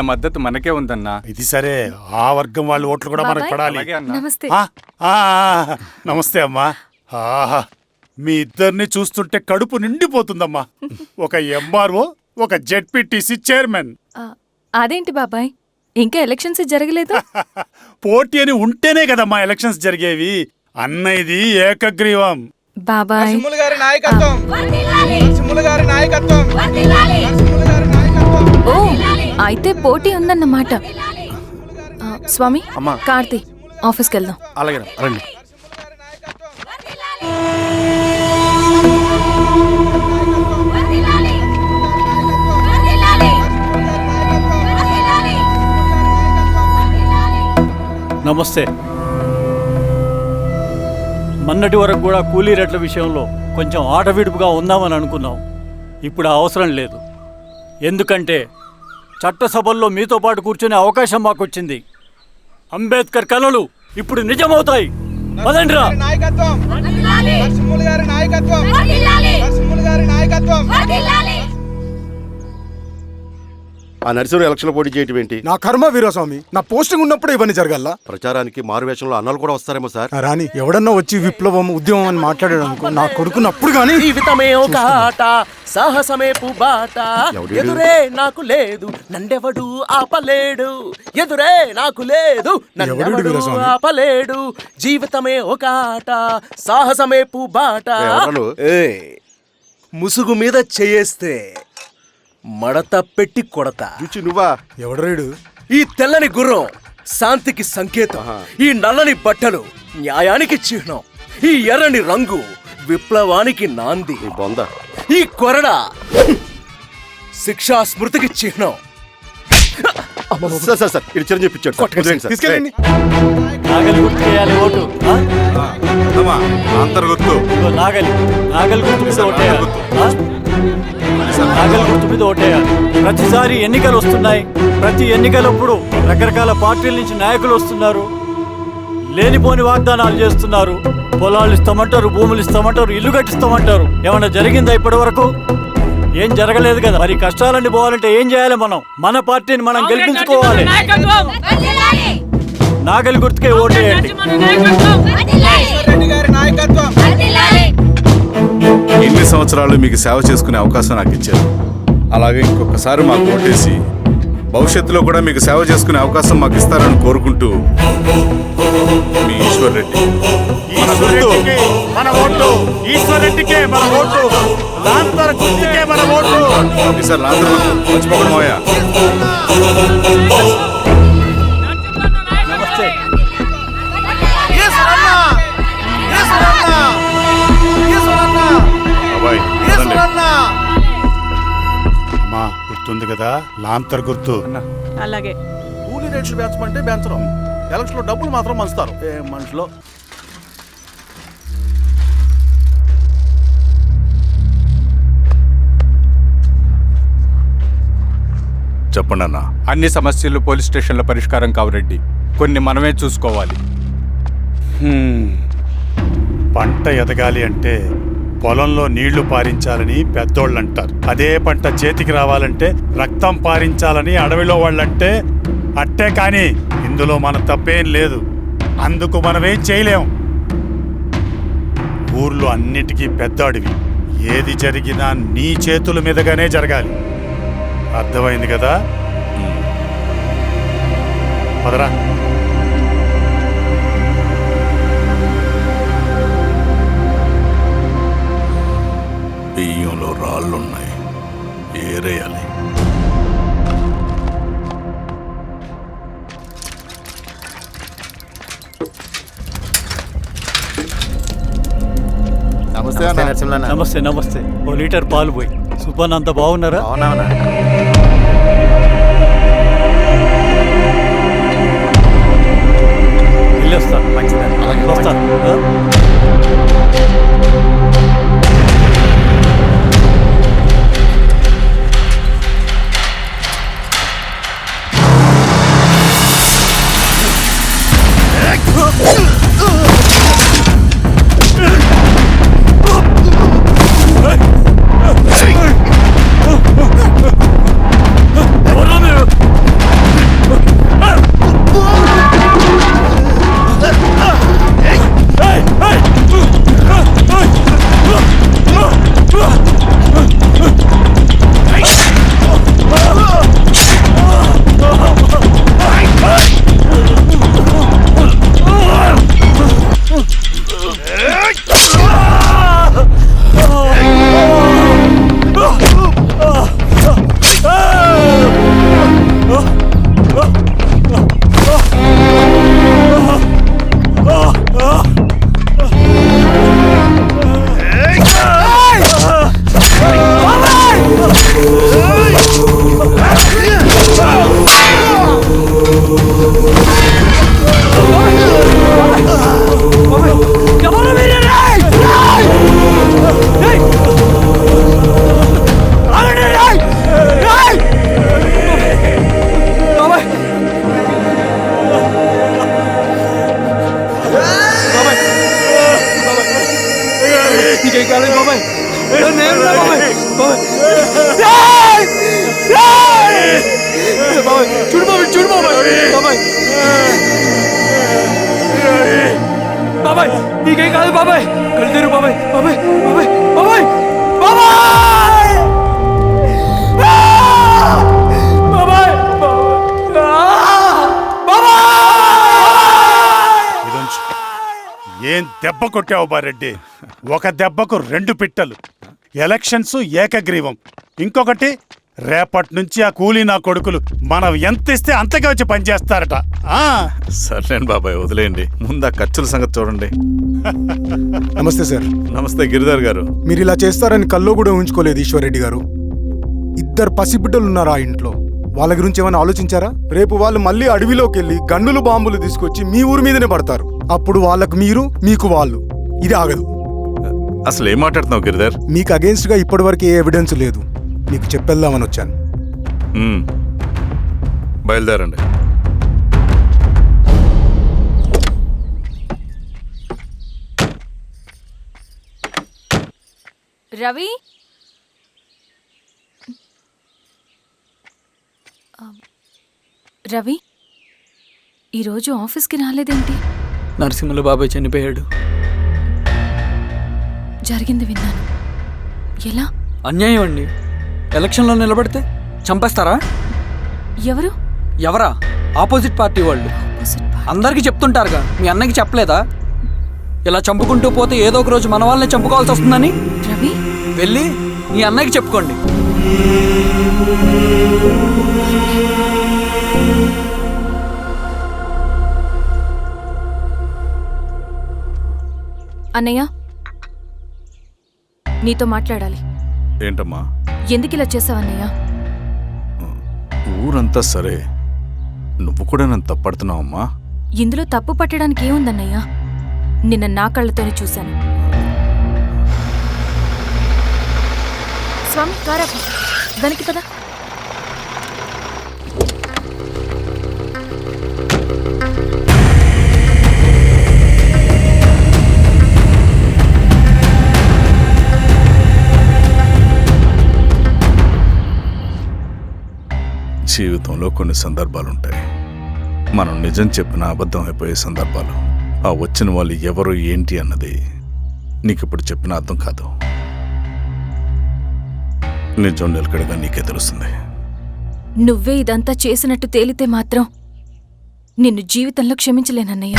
మద్దతు మనకే ఉందన్నా. ఇది సరే, ఆ వర్గం వాళ్ళ ఓట్లు కూడా మనకు పడాలి. నమస్తే. నమస్తే అమ్మా. మీ ఇద్దరిని చూస్తుంటే కడుపు నిండిపోతుందమ్మా. ఒక ఎంఆర్ఓ, ఒక జెడ్పీటీసీ చైర్మన్. అదేంటి బాబాయ్, ఇంకా ఎలక్షన్స్ జరగలేదు? పోటీ అని ఉంటేనే కదమ్మా ఎలక్షన్స్ జరిగేవి. అన్నయ్యది ఏకగ్రీవం. బాబాయ్ ఓ, అయితే పోటీ ఉందన్నమాట. స్వామి, కార్తీ, ఆఫీస్కి వెళ్దాం. అలాగే రండి. నమస్తే. మొన్నటి వరకు కూడా కూలీ రేట్ల విషయంలో కొంచెం ఆటవిడుపుగా ఉందామని అనుకున్నాం. ఇప్పుడు ఆ అవసరం లేదు. ఎందుకంటే చట్టసభల్లో మీతో పాటు కూర్చునే అవకాశం మాకు వచ్చింది. అంబేద్కర్ కలలు ఇప్పుడు నిజమవుతాయి. పదండ్రా. ఆ నర్సరీ ఎలక్షన్ పోటీ చేయటం ఏంటి? నా కర్మ వీరస్వామి, నా పోస్టింగ్ ఉన్నప్పుడు ఇవన్నీ జరగాల. ప్రచారానికి మారువేషంలో అన్నలు కూడా వస్తారేమో సార్. రాని ఎవడన్నా వచ్చి విప్లవం ఉద్యమం అని మాట్లాడాడు అనుకో, నా కొడుకుని అప్పుడు గానీ. జీవితమే ఒక ఆట, సాహసమే పుబాట, ఎదురే నాకు లేదు నన్నెవడు ఆపలేడు, ఎదురే నాకు లేదు నన్నెవడు ఆపలేడు, జీవితమే ఒక ఆట, సాహసమే పుబాట. ముసుగు మీద చేయేస్తే మడత పెట్టి కొడతా. నువ్వా? ఎవడరేడు? ఈ తెల్లని గుర్రం శాంతికి సంకేతం, ఈ నల్లని బట్టలు న్యాయానికి చిహ్నం, ఈ ఎర్రని రంగు విప్లవానికి నాంది, ఈ కొరడ శిక్షా స్మృతికి చిహ్నం. ఇది చిరంజీవి పిచ్చాడు. నాగలి గుర్తు చేయాలి ఓటు. నాగలి గుర్తు మీద ఓటేయాలి. నాగలి గుర్తు మీద ఓటేయాలి. ప్రతిసారి ఎన్నికలు వస్తున్నాయి. ప్రతి ఎన్నికలప్పుడు రకరకాల పార్టీల నుంచి నాయకులు వస్తున్నారు. లేనిపోని వాగ్దానాలు చేస్తున్నారు. పొలాలు ఇస్తామంటారు, భూములు ఇస్తామంటారు, ఇల్లు కట్టిస్తామంటారు. ఏమన్నా జరిగిందా ఇప్పటి వరకు? ఏం జరగలేదు కదా. మరి కష్టాలన్నీ పోవాలంటే ఏం చేయాలి? మన పార్టీని మనం గెలిపించుకోవాలి. నాగలి గుర్తుకే ఓటేయండి. ఇన్ని సంవత్సరాలు మీకు సేవ చేసుకునే అవకాశం నాకు ఇచ్చారు. అలాగే ఇంకొకసారి మాకు ఓటేసి భవిష్యత్తులో కూడా మీకు సేవ చేసుకునే అవకాశం మాకు ఇస్తారని కోరుకుంటూ, మీ ఈశ్వర్ రెడ్డి. మర్చిపోకూడమోయా. నమస్తే. అమ్మా, గుర్తుంది కదా లాంతర్ గుర్తు. అలాగే. కూలీ రేట్లు పెంచమంటే పెంచడం, ఎలక్షన్ లో డబ్బులు మాత్రం మంచుతారు. ఏ మనుషులో. చెప్పండి అన్న. అన్ని సమస్యలు పోలీస్ స్టేషన్లో పరిష్కారం కావు రెడ్డి. కొన్ని మనమే చూసుకోవాలి. పంట ఎదగాలి అంటే పొలంలో నీళ్లు పారించాలని పెద్దోళ్ళు అంటారు. అదే పంట చేతికి రావాలంటే రక్తం పారించాలని అడవిలో వాళ్ళంటే అట్టే. కానీ ఇందులో మన తప్పేం లేదు. అందుకు మనమేం చేయలేం. ఊర్లో అన్నిటికీ పెద్ద అడవి. ఏది జరిగినా నీ చేతుల మీదగానే జరగాలి. అర్థమైంది కదా? పదరా. బియ్యంలో రాళ్ళున్నాయి, ఏరేయాలి. నమస్తే. నమస్తే. ఓ లీటర్ పాలు పోయి. సుబ్బన్, అంత బాగున్నారా? వెళ్ళొస్తాను. వస్తాను. నీకేం కాదు బాబాయ్. కళ్ళు తెరు బాబాయ్. బాబాయ్ బాబాయ్ బాబాయ్ బాబాయ్ బాబాయ్ ఇదొంచు. ఏం దెబ్బ కొట్టావు బారెడ్డి? ఒక దెబ్బకు 2 పిట్టలు. ఎలక్షన్స్ ఏకగ్రీవం. ఇంకొకటి, రేపటి నుంచి ఆ కూలీ నా కొడుకులు మనం ఎంత ఇస్తే అంతగా వచ్చి పనిచేస్తారట. సర్లేండి బాబాయ్, వదిలేయండి. ముందు ఆ ఖర్చుల సంగతి చూడండి. నమస్తే సార్. నమస్తే గిరిధర్ గారు. మీరు ఇలా చేస్తారని కల్లో కూడా ఉంచుకోలేదు ఈశ్వర్రెడ్డి గారు. 2 పసిబిడ్డలు ఉన్నారు ఆ ఇంట్లో. వాళ్ళ గురించి ఏమైనా ఆలోచించారా? రేపు వాళ్ళు మళ్ళీ అడవిలోకి వెళ్ళి గన్నులు బాంబులు తీసుకొచ్చి మీ ఊరి మీదనే పడతారు. అప్పుడు వాళ్ళకు మీరు, మీకు వాళ్ళు. ఇది ఆగదు. అసలు ఏం మాట్లాడుతున్నావు గిరిధర్? మీకు అగేన్స్ట్ గా ఇప్పటివరకు ఏ ఎవిడెన్స్ లేదు. మీకు చెప్పేద్దామని వచ్చాను. బయలుదేరండి. రవి, రవి ఈరోజు ఆఫీస్కి రాలేదేంటి? నరసింహుల బాబాయ్ చనిపోయాడు. జరిగింది విన్నాను. ఎలా? అన్యాయం అండి. ఎలక్షన్లో నిలబడితే చంపేస్తారా? ఎవరు? ఎవరా? ఆపోజిట్ పార్టీ వాళ్ళు. అందరికీ చెప్తుంటారుగా, మీ అన్నకి చెప్పలేదా? ఇలా చంపుకుంటూ పోతే ఏదో ఒక రోజు మన వాళ్ళని చంపుకోవాల్సి వస్తుందని. రవి, వెళ్ళి మీ అన్నకి చెప్పుకోండి. అన్నయ్య, నీతో మాట్లాడాలి. ఏంటమ్మా? ఎందుకు ఇలా చేసావన్నయ్య? ఊరంతా సరే, నువ్వు కూడా నన్ను తప్పడుతున్నావమ్మా. ఇందులో తప్పు పట్టడానికి ఏముందన్నయ్య? నిన్న నా కళ్ళతోనే చూశాను. స్వామి, కారా దానికి పద. జీవితంలో కొన్ని సందర్భాలుంటాయి. మనం నిజం చెప్పిన అబద్ధం అయిపోయే సందర్భాలు. ఆ వచ్చిన వాళ్ళు ఎవరు ఏంటి అన్నది నీకిప్పుడు చెప్పిన అర్థం కాదు. నిజం నిలకడగా నీకే తెలుస్తుంది. నువ్వే ఇదంతా చేసినట్టు తేలితే మాత్రం నిన్ను జీవితంలో క్షమించలేనన్నయ్య.